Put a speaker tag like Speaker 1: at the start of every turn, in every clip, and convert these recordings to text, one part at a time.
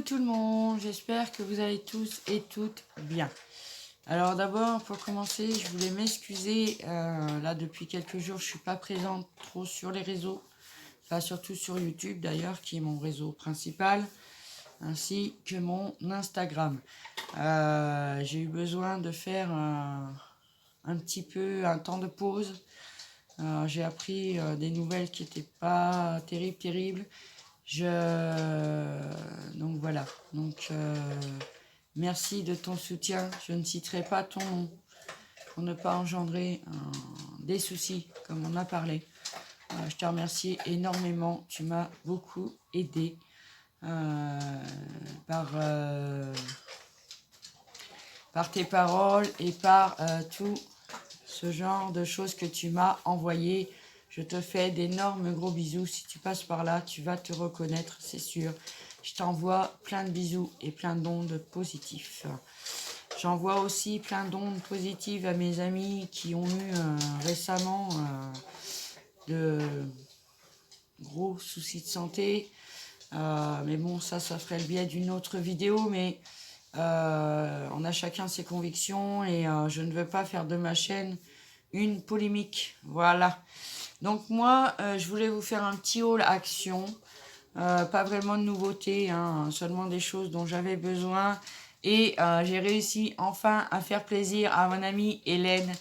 Speaker 1: tout le monde, j'espère que vous allez tous et toutes bien. Alors d'abord, pour commencer, je voulais m'excuser. Là, depuis quelques jours, je suis pas présente trop sur les réseaux. Pas surtout sur YouTube d'ailleurs, qui est mon réseau principal, ainsi que mon Instagram. J'ai eu besoin de faire un petit peu un temps de pause. J'ai appris des nouvelles qui n'étaient pas terribles. Donc voilà. Donc merci de ton soutien. Je ne citerai pas ton nom pour ne pas engendrer des soucis comme on a parlé. Je te remercie énormément. Tu m'as beaucoup aidé par tes paroles et par tout ce genre de choses que tu m'as envoyé. Je te fais d'énormes gros bisous. Si tu passes par là, tu vas te reconnaître, c'est sûr. Je t'envoie plein de bisous et plein d'ondes positifs. J'envoie aussi plein d'ondes positives à mes amis qui ont eu récemment de gros soucis de santé. Mais bon, ça ferait le biais d'une autre vidéo. Mais on a chacun ses convictions et je ne veux pas faire de ma chaîne une polémique. Voilà. Donc moi, je voulais vous faire un petit haul action. Pas vraiment de nouveautés, hein, seulement des choses dont j'avais besoin. Et j'ai réussi enfin à faire plaisir à mon amie Hélène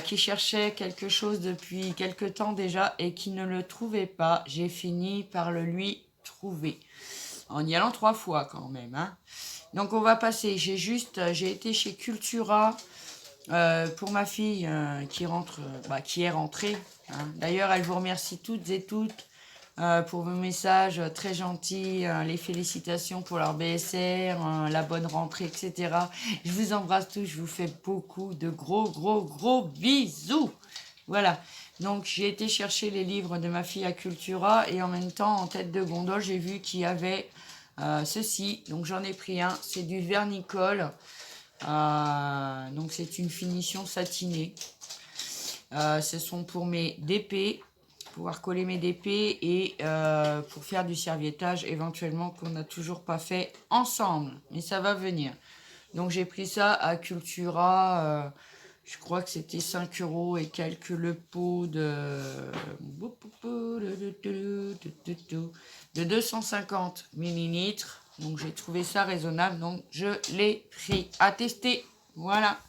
Speaker 1: qui cherchait quelque chose depuis quelque temps déjà et qui ne le trouvait pas. J'ai fini par le lui trouver. En y allant 3 fois quand même. Hein. Donc on va passer. J'ai été chez Cultura pour ma fille qui est rentrée. Hein. D'ailleurs, elle vous remercie toutes et toutes pour vos messages très gentils, les félicitations pour leur BSR, la bonne rentrée, etc. Je vous embrasse tous, je vous fais beaucoup de gros bisous. Voilà, donc j'ai été chercher les livres de ma fille à Cultura et en même temps, en tête de gondole, j'ai vu qu'il y avait ceci. Donc j'en ai pris un, c'est du vernicole. Donc c'est une finition satinée. Ce sont pour mes DP, pouvoir coller mes DP et pour faire du serviettage éventuellement qu'on n'a toujours pas fait ensemble. Mais ça va venir. Donc j'ai pris ça à Cultura. Je crois que c'était 5 € et quelques le pot de 250 millilitres. Donc j'ai trouvé ça raisonnable. Donc je l'ai pris à tester. Voilà.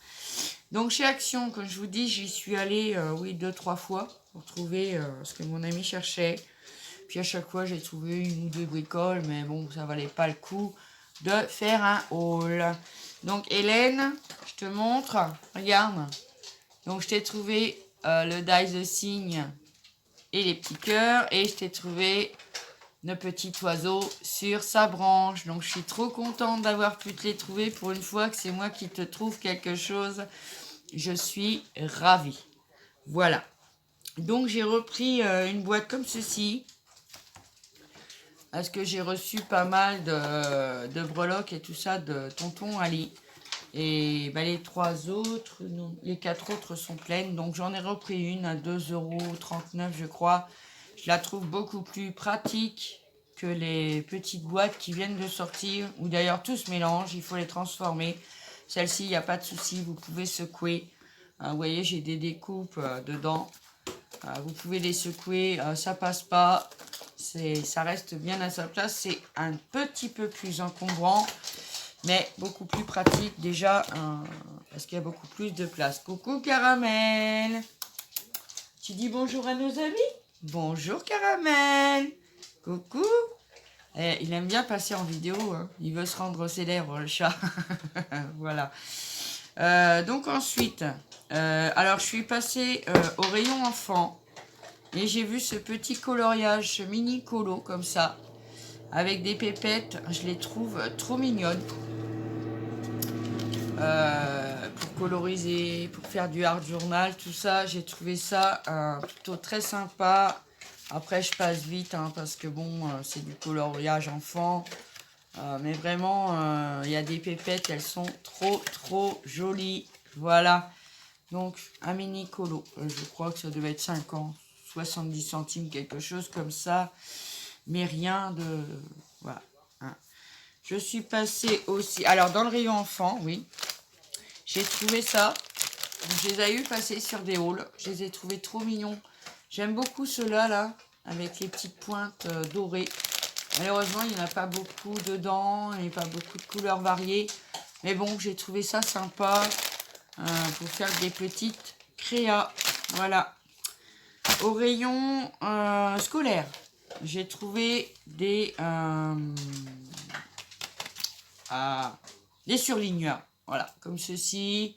Speaker 1: Donc chez Action, comme je vous dis, j'y suis allée 2-3 fois pour trouver ce que mon ami cherchait. Puis à chaque fois, j'ai trouvé une ou deux bricoles, mais bon, ça valait pas le coup de faire un haul. Donc Hélène, je te montre, regarde. Donc je t'ai trouvé le die the cygne et les petits cœurs, et je t'ai trouvé le petit oiseau sur sa branche. Donc je suis trop contente d'avoir pu te les trouver pour une fois que c'est moi qui te trouve quelque chose. Je suis ravie. Voilà. Donc j'ai repris une boîte comme ceci. Parce que j'ai reçu pas mal de breloques et tout ça de tonton Ali. Et les 3 autres, non, les 4 autres sont pleines. Donc j'en ai repris une à 2,39 € je crois. Je la trouve beaucoup plus pratique que les petites boîtes qui viennent de sortir. Ou d'ailleurs tout se mélange, il faut les transformer. Celle-ci, il n'y a pas de souci, vous pouvez secouer. Vous voyez, j'ai des découpes dedans. Vous pouvez les secouer, ça passe pas. Ça reste bien à sa place. C'est un petit peu plus encombrant, mais beaucoup plus pratique déjà, parce qu'il y a beaucoup plus de place. Coucou Caramel. Tu dis bonjour à nos amis? Bonjour Caramel. Coucou. Il aime bien passer en vidéo, hein. Il veut se rendre célèbre, le chat. Voilà. Donc ensuite, alors je suis passée au rayon enfant et j'ai vu ce petit coloriage, ce mini colo comme ça, avec des pépettes. Je les trouve trop mignonnes pour coloriser, pour faire du art journal, tout ça. J'ai trouvé ça plutôt très sympa. Après je passe vite parce que bon, c'est du coloriage enfant. Mais vraiment, il y a des pépettes, elles sont trop jolies. Voilà. Donc, un mini colo. Je crois que ça devait être 5 ans. 70 centimes, quelque chose comme ça. Mais rien de... Voilà. Hein. Je suis passée aussi... Alors, dans le rayon enfant, oui. J'ai trouvé ça. Je les ai eu passer sur des hauls. Je les ai trouvés trop mignons. J'aime beaucoup ceux-là, là, avec les petites pointes dorées. Malheureusement, il n'y en a pas beaucoup dedans. Il n'y a pas beaucoup de couleurs variées. Mais bon, j'ai trouvé ça sympa pour faire des petites créas. Voilà. Au rayon scolaire, j'ai trouvé des surligneurs. Voilà, comme ceci.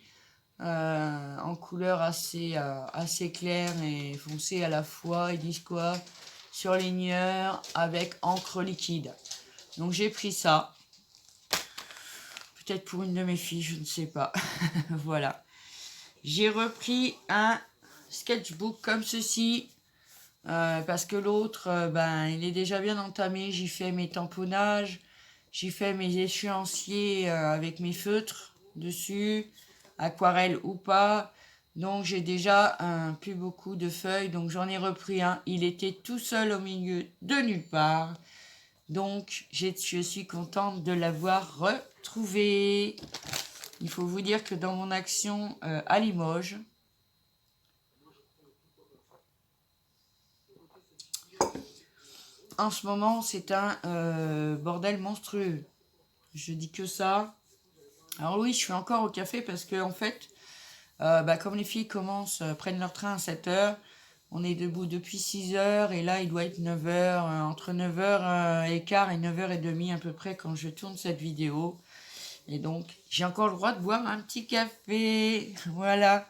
Speaker 1: En couleur assez claire et foncée à la fois. Ils disent quoi? Surligneur avec encre liquide. Donc j'ai pris ça. Peut-être pour une de mes filles, je ne sais pas. Voilà. J'ai repris un sketchbook comme ceci. Parce que l'autre, ben, il est déjà bien entamé. J'y fais mes tamponnages. J'y fais mes échéanciers avec mes feutres dessus. Aquarelle ou pas. Donc j'ai déjà plus beaucoup de feuilles. Donc j'en ai repris un. Il était tout seul au milieu de nulle part. Donc je suis contente de l'avoir retrouvé. Il faut vous dire que dans mon action à Limoges, en ce moment c'est un bordel monstrueux. Je dis que ça. Alors oui, je suis encore au café parce que en fait, comme les filles prennent leur train à 7h, on est debout depuis 6h et là il doit être 9h, entre 9h15 et 9h30 à peu près quand je tourne cette vidéo. Et donc j'ai encore le droit de boire un petit café. Voilà.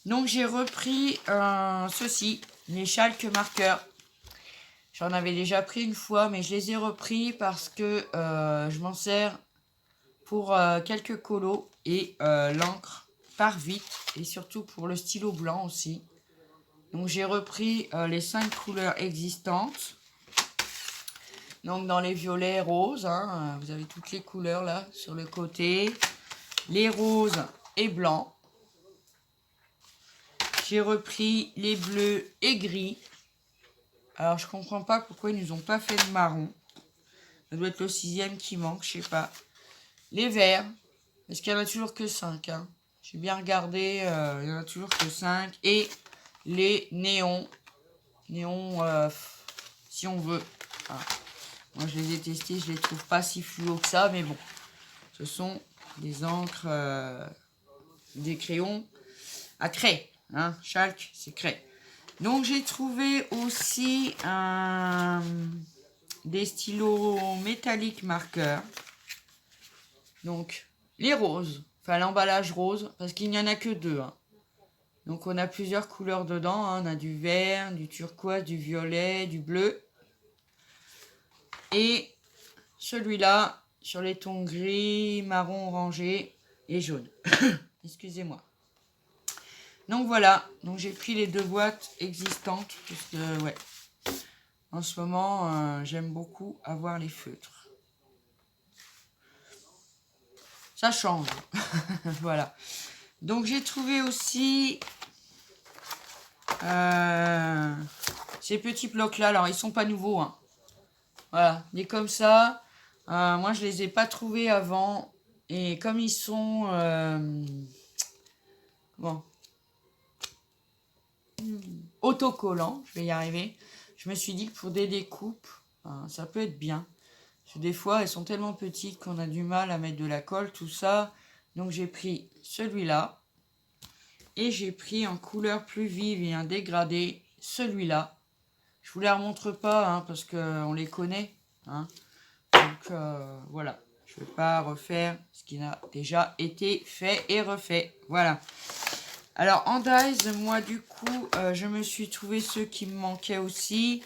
Speaker 1: Donc j'ai repris ceci, les Schalk marqueurs. J'en avais déjà pris une fois mais je les ai repris parce que je m'en sers pour quelques colos et l'encre part vite et surtout pour le stylo blanc aussi. Donc j'ai repris les 5 couleurs existantes. Donc dans les violets roses, hein, vous avez toutes les couleurs là sur le côté. Les roses et blancs. J'ai repris les bleus et gris. Alors je comprends pas pourquoi ils nous ont pas fait de marron. Ça doit être le 6e qui manque, je sais pas. Les verts. Parce qu'il n'y en a toujours que 5. Hein. J'ai bien regardé, il n'y en a toujours que 5. Et les néons. Néons, si on veut. Ah. Moi, je les ai testés, je les trouve pas si fluo que ça. Mais bon, ce sont des encres, des crayons à craie. Hein. Schalk, c'est craie. Donc, j'ai trouvé aussi des stylos métalliques marqueurs. Donc, les roses, enfin l'emballage rose, parce qu'il n'y en a que 2. Hein. Donc on a plusieurs couleurs dedans, hein. On a du vert, du turquoise, du violet, du bleu. Et celui-là, sur les tons gris, marron, orangé et jaune. Excusez-moi. Donc voilà, donc j'ai pris les 2 boîtes existantes, puisque ouais, en ce moment, j'aime beaucoup avoir les feutres. Ça change. Voilà. Donc j'ai trouvé aussi ces petits blocs là. Alors ils sont pas nouveaux. Hein. Voilà, des comme ça. Moi je les ai pas trouvés avant. Et comme ils sont bon, autocollants, je vais y arriver. Je me suis dit que pour des découpes, ça peut être bien. Parce que des fois elles sont tellement petites qu'on a du mal à mettre de la colle, tout ça. Donc j'ai pris celui-là. Et j'ai pris en couleur plus vive et un dégradé, celui-là. Je vous les remontre pas, hein, parce qu'on les connaît. Hein. Donc, voilà. Je ne vais pas refaire ce qui a déjà été fait et refait. Voilà. Alors, en dies, moi, du coup, je me suis trouvé ceux qui me manquaient aussi.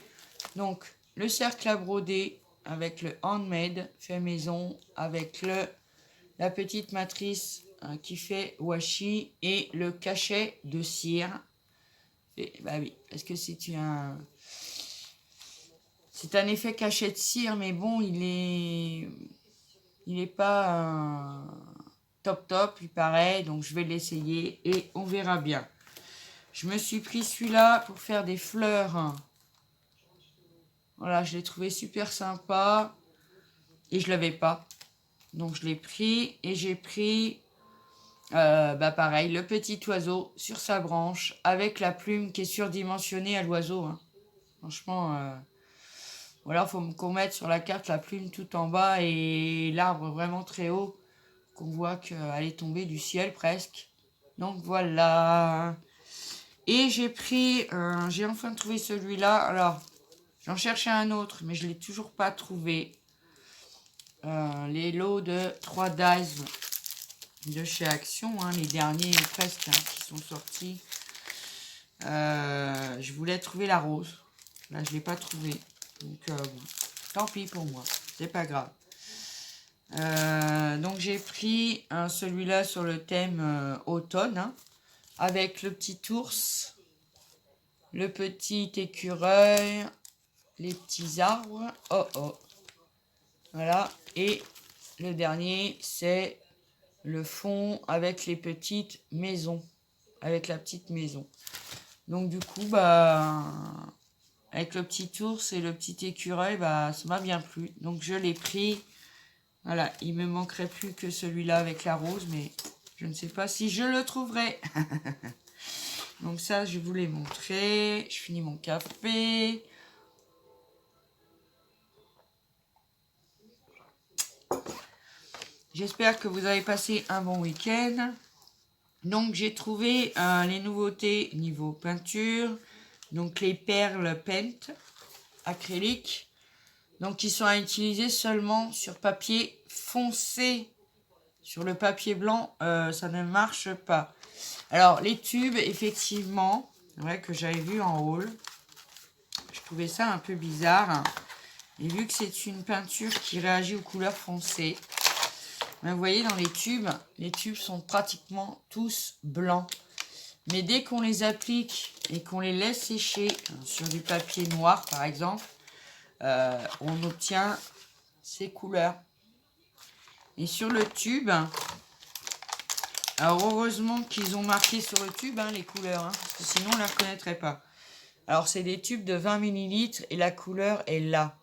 Speaker 1: Donc, le cercle à broder avec le handmade fait maison, avec la petite matrice qui fait washi et le cachet de cire. Et, bah oui, parce que c'est un effet cachet de cire, mais bon, il est pas top, il paraît, donc je vais l'essayer et on verra bien. Je me suis pris celui-là pour faire des fleurs. Voilà, je l'ai trouvé super sympa. Et je l'avais pas. Donc je l'ai pris et j'ai pris, pareil, le petit oiseau sur sa branche avec la plume qui est surdimensionnée à l'oiseau. Hein. Franchement, voilà, faut qu'on mette sur la carte la plume tout en bas et l'arbre vraiment très haut. Qu'on voit qu'elle est tombée du ciel presque. Donc voilà. Et j'ai pris, j'ai enfin trouvé celui-là. Alors, j'en cherchais un autre, mais je ne l'ai toujours pas trouvé. Les lots de 3 dies de chez Action, hein, les derniers presque hein, qui sont sortis. Je voulais trouver la rose. Là, je ne l'ai pas trouvé. Donc, bon, tant pis pour moi. C'est pas grave. Donc, j'ai pris celui-là sur le thème automne. Hein, avec le petit ours, le petit écureuil, les petits arbres. Oh, oh. Voilà. Et le dernier, c'est le fond avec les petites maisons. Avec la petite maison. Donc du coup, avec le petit ours et le petit écureuil, ça m'a bien plu. Donc je l'ai pris. Voilà, il me manquerait plus que celui-là avec la rose, mais je ne sais pas si je le trouverai. Donc ça, je vous l'ai montré. Je finis mon café. J'espère que vous avez passé un bon week-end. Donc j'ai trouvé les nouveautés niveau peinture. Donc les perles paint acryliques. Donc ils sont à utiliser seulement sur papier foncé. Sur le papier blanc, ça ne marche pas. Alors les tubes, effectivement, c'est vrai que j'avais vu en haul. Je trouvais ça un peu bizarre. Et vu que c'est une peinture qui réagit aux couleurs foncées, vous voyez dans les tubes sont pratiquement tous blancs. Mais dès qu'on les applique et qu'on les laisse sécher sur du papier noir, par exemple, on obtient ces couleurs. Et sur le tube, alors heureusement qu'ils ont marqué sur le tube les couleurs, parce que sinon on ne les reconnaîtrait pas. Alors c'est des tubes de 20 ml et la couleur est là.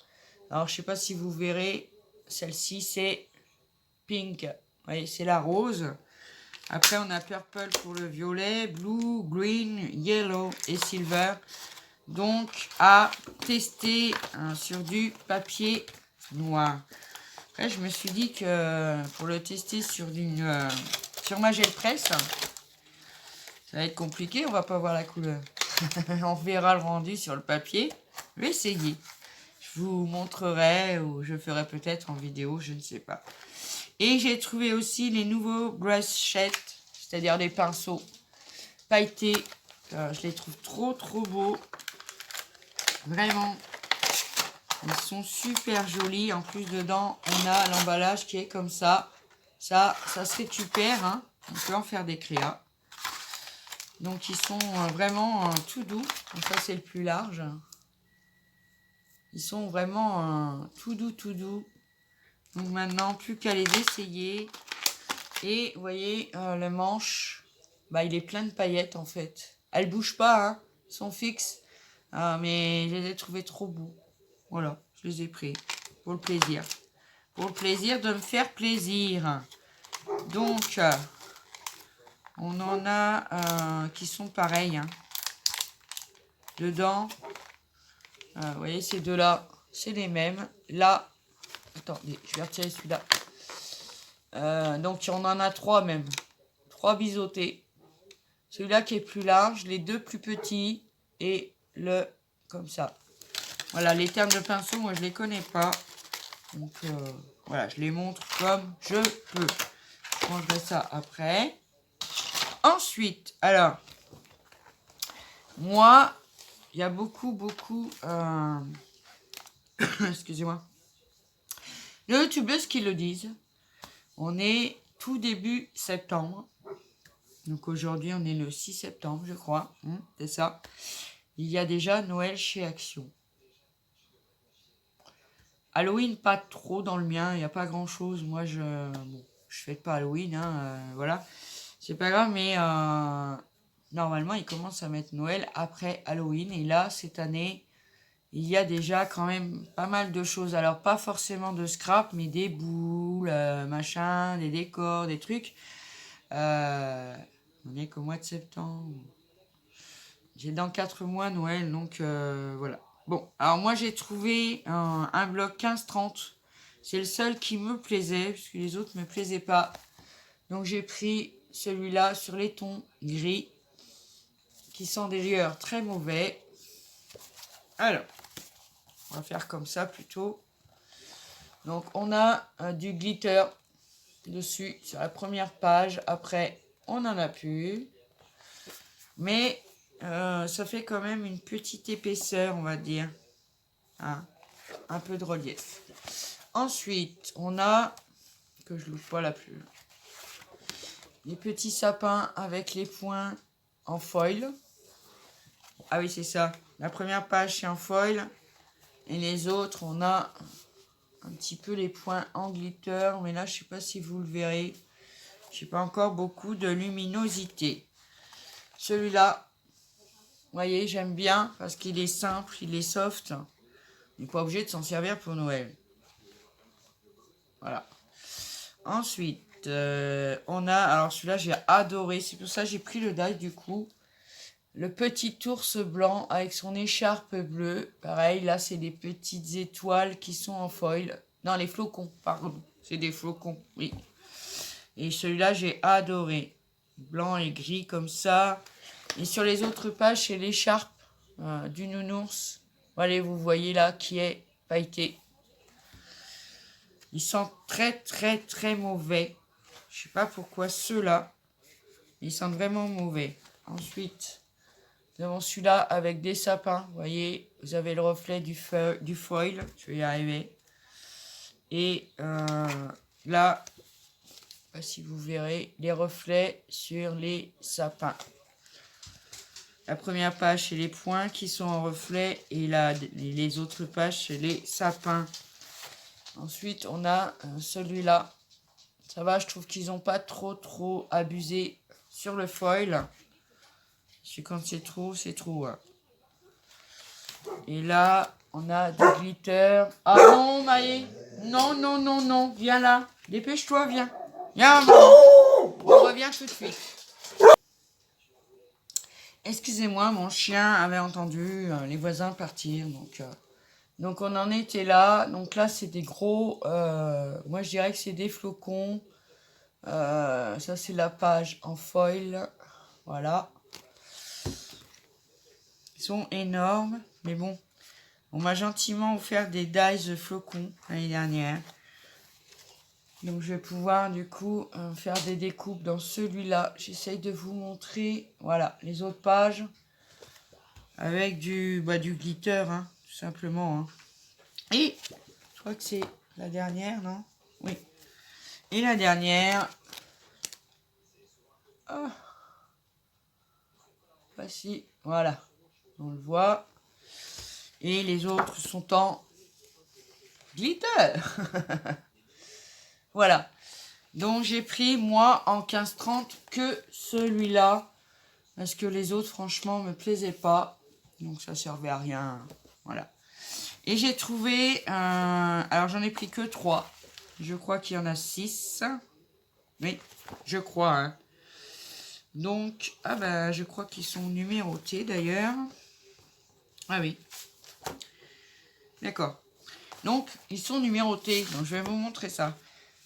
Speaker 1: Alors je ne sais pas si vous verrez, celle-ci c'est pink. Vous voyez, c'est la rose. Après on a purple pour le violet, blue, green, yellow et silver. Donc à tester sur du papier noir. Après je me suis dit que pour le tester sur sur ma gel presse, ça va être compliqué, on va pas voir la couleur. On verra le rendu sur le papier. Je vais essayer. Je vous montrerai ou je ferai peut-être en vidéo, je ne sais pas. Et j'ai trouvé aussi les nouveaux brushettes, c'est-à-dire des pinceaux pailletés. Je les trouve trop beaux. Vraiment. Ils sont super jolis. En plus, dedans, on a l'emballage qui est comme ça. Ça se récupère. Hein. On peut en faire des créas. Donc, ils sont vraiment tout doux. Donc, ça, c'est le plus large. Ils sont vraiment tout doux. Donc, maintenant, plus qu'à les essayer. Et, vous voyez, le manche, il est plein de paillettes, en fait. Elles ne bougent pas, hein. Ils sont fixes. Mais je les ai trouvés trop beaux. Voilà, je les ai pris pour le plaisir. Pour le plaisir de me faire plaisir. Donc, on en a qui sont pareils. Hein. Dedans, vous voyez, ces deux-là, c'est les mêmes. Là, attendez, je vais retirer celui-là. Donc, on en a 3 même. 3 biseautés. Celui-là qui est plus large, les 2 plus petits et le comme ça. Voilà, les termes de pinceau, moi, je les connais pas. Donc, voilà, je les montre comme je peux. Je rangerai ça après. Ensuite, alors, moi, il y a beaucoup, excusez-moi, les youtubeuses qui le disent. On est tout début septembre. Donc, aujourd'hui, on est le 6 septembre, je crois. C'est ça. Il y a déjà Noël chez Action. Halloween, pas trop dans le mien, il n'y a pas grand chose. Moi, je fête pas Halloween, voilà. C'est pas grave, mais normalement, ils commencent à mettre Noël après Halloween. Et là, cette année, il y a déjà quand même pas mal de choses. Alors, pas forcément de scrap, mais des boules, machin, des décors, des trucs. On est qu'au mois de septembre. J'ai dans 4 mois Noël, donc voilà. Bon, alors moi j'ai trouvé un bloc 15-30. C'est le seul qui me plaisait, puisque les autres ne me plaisaient pas. Donc j'ai pris celui-là sur les tons gris, qui sont des lueurs très mauvais. Alors, on va faire comme ça plutôt. Donc on a du glitter dessus sur la première page. Après, on n'en a plus. Mais ça fait quand même une petite épaisseur, on va dire. Hein, un peu de relief. Ensuite, on a, que je loupe pas la plus, les petits sapins avec les points en foil. Ah oui, c'est ça. La première page, c'est en foil. Et les autres, on a un petit peu les points en glitter. Mais là, je sais pas si vous le verrez. J'ai pas encore beaucoup de luminosité. Celui-là, vous voyez, j'aime bien parce qu'il est simple, il est soft. On n'est pas obligé de s'en servir pour Noël. Voilà. Ensuite, on a... Alors celui-là, j'ai adoré. C'est pour ça que j'ai pris le die du coup. Le petit ours blanc avec son écharpe bleue. Pareil, là, c'est des petites étoiles qui sont en foil. Non, les flocons, pardon. C'est des flocons, oui. Et celui-là, j'ai adoré. Blanc et gris comme ça. Et sur les autres pages, c'est l'écharpe du nounours. Allez, vous voyez là, qui est pailleté. Ils sont très, très, très mauvais. Je sais pas pourquoi ceux-là, ils sont vraiment mauvais. Ensuite, nous avons celui-là avec des sapins. Vous voyez, vous avez le reflet du foil. Je vais y arriver. Et là, je sais pas si vous verrez, les reflets sur les sapins. La première page, c'est les points qui sont en reflet. Et là, les autres pages, c'est les sapins. Ensuite, on a celui-là. Ça va, je trouve qu'ils n'ont pas trop abusé sur le foil. Parce que quand c'est trop, c'est trop. Hein. Et là, on a du glitter. Ah non, Maë. Non, non, non, non. Viens là. Dépêche-toi, viens. Viens, maman. On revient tout de suite. Excusez-moi, mon chien avait entendu les voisins partir. Donc on en était là. Donc là, c'est des gros... moi, je dirais que c'est des flocons. Ça, c'est la page en foil. Voilà. Ils sont énormes. Mais bon, on m'a gentiment offert des dies flocons l'année dernière. Donc, je vais pouvoir, du coup, faire des découpes dans celui-là. J'essaye de vous montrer, voilà, les autres pages. Avec du glitter, hein, tout simplement. Hein. Et, je crois que c'est la dernière, non? Oui. Et la dernière... Oh. Voici, voilà. On le voit. Et les autres sont en glitter. Voilà. Donc j'ai pris moi en 15-30 que celui-là. Parce que les autres franchement me plaisaient pas. Donc ça servait à rien. Voilà. Et j'ai trouvé... alors j'en ai pris que 3. Je crois qu'il y en a 6. Oui, je crois. Hein. Donc, ah bah je crois qu'ils sont numérotés d'ailleurs. Ah oui. D'accord. Donc, ils sont numérotés. Donc, je vais vous montrer ça.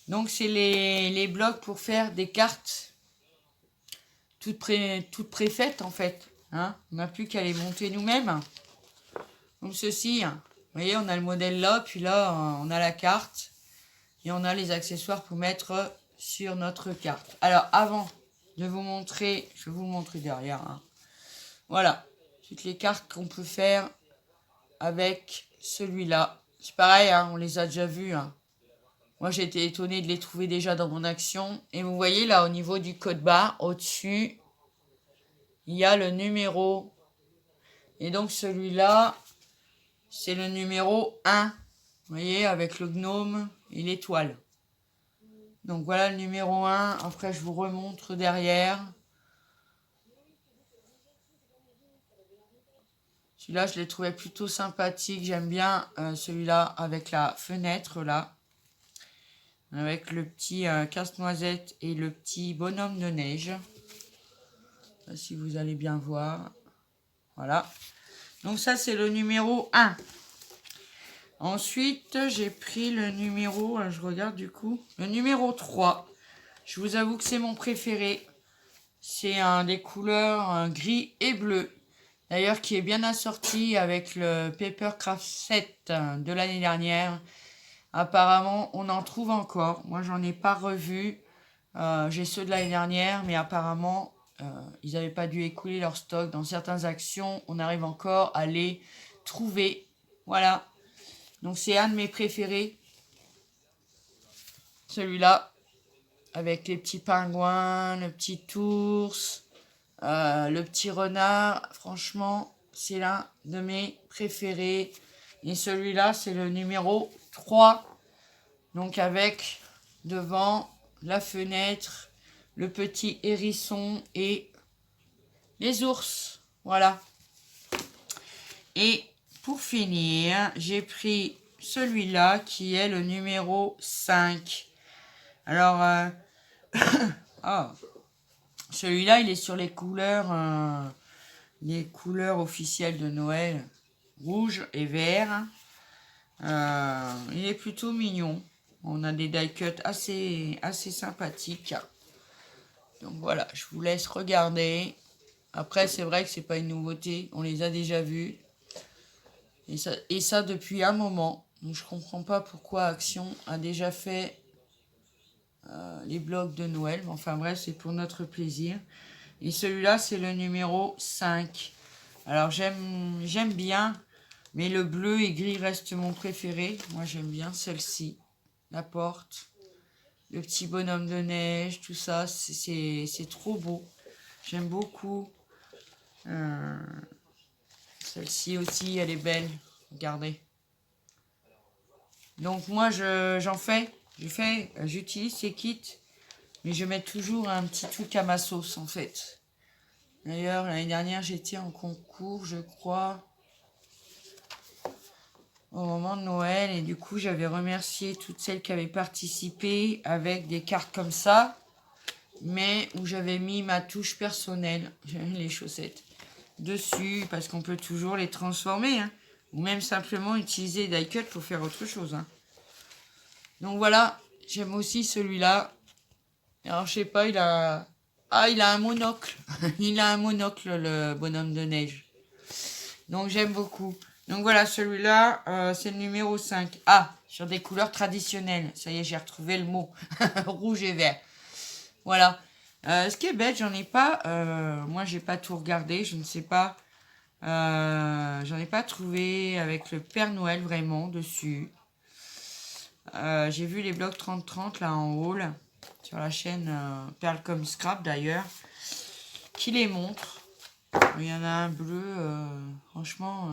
Speaker 1: Donc, c'est les blocs pour faire des cartes toutes préfaites, en fait. Hein, on n'a plus qu'à les monter nous-mêmes. Comme ceci. Vous voyez, on a le modèle là. Puis là, on a la carte. Et on a les accessoires pour mettre sur notre carte. Alors, avant de vous montrer... Je vais vous le montrer derrière. Hein. Voilà. Toutes les cartes qu'on peut faire avec celui-là. C'est pareil, hein, on les a déjà vus. Hein. Moi, j'ai été étonnée de les trouver déjà dans mon action. Et vous voyez, là, au niveau du code barre, au-dessus, il y a le numéro. Et donc, celui-là, c'est le numéro 1. Vous voyez, avec le gnome et l'étoile. Donc, voilà le numéro 1. Après, je vous remontre derrière. Celui-là, je l'ai trouvé plutôt sympathique. J'aime bien celui-là avec la fenêtre, là. Avec le petit casse-noisette et le petit bonhomme de neige. Si vous allez bien voir. Voilà. Donc ça, c'est le numéro 1. Ensuite, j'ai pris le numéro, je regarde du coup, le numéro 3. Je vous avoue que c'est mon préféré. C'est un des couleurs gris et bleu. D'ailleurs, qui est bien assorti avec le Papercraft 7 de l'année dernière. Apparemment, on en trouve encore. Moi, j'en ai pas revu. J'ai ceux de l'année dernière, mais apparemment, ils n'avaient pas dû écouler leur stock. Dans certaines actions, on arrive encore à les trouver. Voilà. Donc, c'est un de mes préférés. Celui-là, avec les petits pingouins, le petit ours, le petit renard. Franchement, c'est l'un de mes préférés. Et celui-là, c'est le numéro 3. Donc, avec devant la fenêtre, le petit hérisson et les ours. Voilà. Et pour finir, j'ai pris celui-là qui est le numéro 5. Alors, celui-là, il est sur les couleurs officielles de Noël, rouge et vert. Il est plutôt mignon. On a des die cuts assez sympathiques. Donc voilà, je vous laisse regarder. Après, c'est vrai que c'est pas une nouveauté. On les a déjà vus. Et ça depuis un moment. Donc je comprends pas pourquoi Action a déjà fait les blocs de Noël. Enfin bref, c'est pour notre plaisir. Et celui-là, c'est le numéro 5. Alors j'aime bien. Mais le bleu et gris reste mon préféré. Moi, j'aime bien celle-ci. La porte. Le petit bonhomme de neige, tout ça. C'est trop beau. J'aime beaucoup. Celle-ci aussi, elle est belle. Regardez. Donc moi, j'utilise ces kits. Mais je mets toujours un petit truc à ma sauce, en fait. D'ailleurs, l'année dernière, j'étais en concours, je crois, au moment de Noël. Et du coup, j'avais remercié toutes celles qui avaient participé avec des cartes comme ça. Mais où j'avais mis ma touche personnelle, les chaussettes, dessus. Parce qu'on peut toujours les transformer. Hein, ou même simplement utiliser die cut pour faire autre chose. Hein. Donc voilà, j'aime aussi celui-là. Alors, je sais pas, il a un monocle. Il a un monocle, le bonhomme de neige. Donc, j'aime beaucoup. Donc, voilà, celui-là, c'est le numéro 5. Ah, sur des couleurs traditionnelles. Ça y est, j'ai retrouvé le mot. Rouge et vert. Voilà. Ce qui est bête, j'en ai pas... moi, j'ai pas tout regardé. Je ne sais pas. J'en ai pas trouvé avec le Père Noël, vraiment, dessus. J'ai vu les blocs 30-30, là, en haut, là. Sur la chaîne Perle comme Scrap d'ailleurs, qui les montre. Il y en a un bleu, franchement,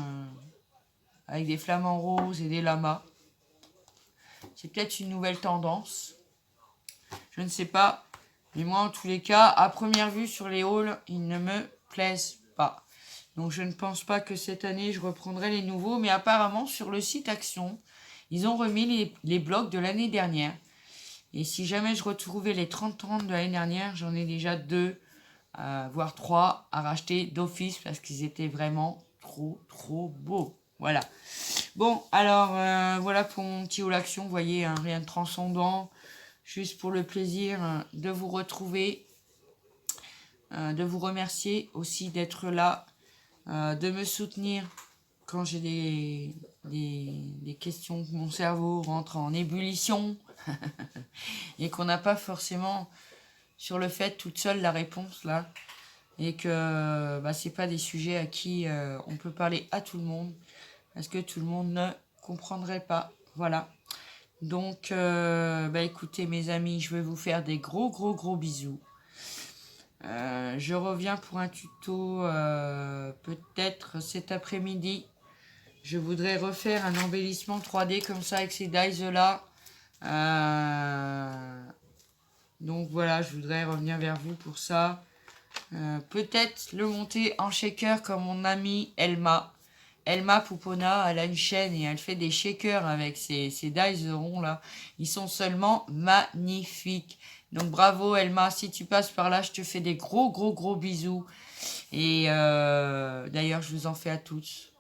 Speaker 1: avec des flamants roses et des lamas. C'est peut-être une nouvelle tendance. Je ne sais pas. Mais moi, en tous les cas, à première vue sur les hauls, ils ne me plaisent pas. Donc, je ne pense pas que cette année, je reprendrai les nouveaux. Mais apparemment, sur le site Action, ils ont remis les blocs de l'année dernière. Et si jamais je retrouvais les 30-30 de l'année dernière, j'en ai déjà 2, voire 3 à racheter d'office parce qu'ils étaient vraiment trop beaux. Voilà. Bon, alors voilà pour mon petit haul action. Vous voyez, hein, rien de transcendant. Juste pour le plaisir de vous retrouver. De vous remercier aussi d'être là. De me soutenir quand j'ai des questions que mon cerveau rentre en ébullition. Et qu'on n'a pas forcément sur le fait toute seule la réponse là, et que c'est pas des sujets à qui on peut parler à tout le monde parce que tout le monde ne comprendrait pas. Voilà. Donc écoutez mes amis, je vais vous faire des gros bisous. Je reviens pour un tuto peut-être cet après-midi. Je voudrais refaire un embellissement 3D comme ça avec ces dies là. Donc voilà, je voudrais revenir vers vous pour ça. Peut-être le monter en shaker comme mon amie Elma. Elma Poupona, elle a une chaîne et elle fait des shakers avec ses dice ronds là. Ils sont seulement magnifiques. Donc bravo Elma, si tu passes par là, je te fais des gros bisous. Et d'ailleurs, je vous en fais à tous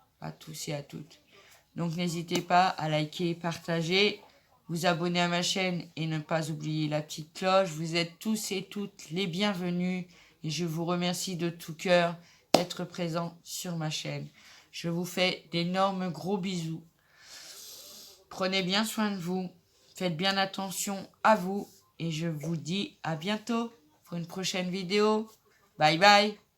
Speaker 1: et à toutes. Donc n'hésitez pas à liker, partager, vous abonner à ma chaîne et ne pas oublier la petite cloche. Vous êtes tous et toutes les bienvenus et je vous remercie de tout cœur d'être présents sur ma chaîne. Je vous fais d'énormes gros bisous. Prenez bien soin de vous, faites bien attention à vous et je vous dis à bientôt pour une prochaine vidéo. Bye bye.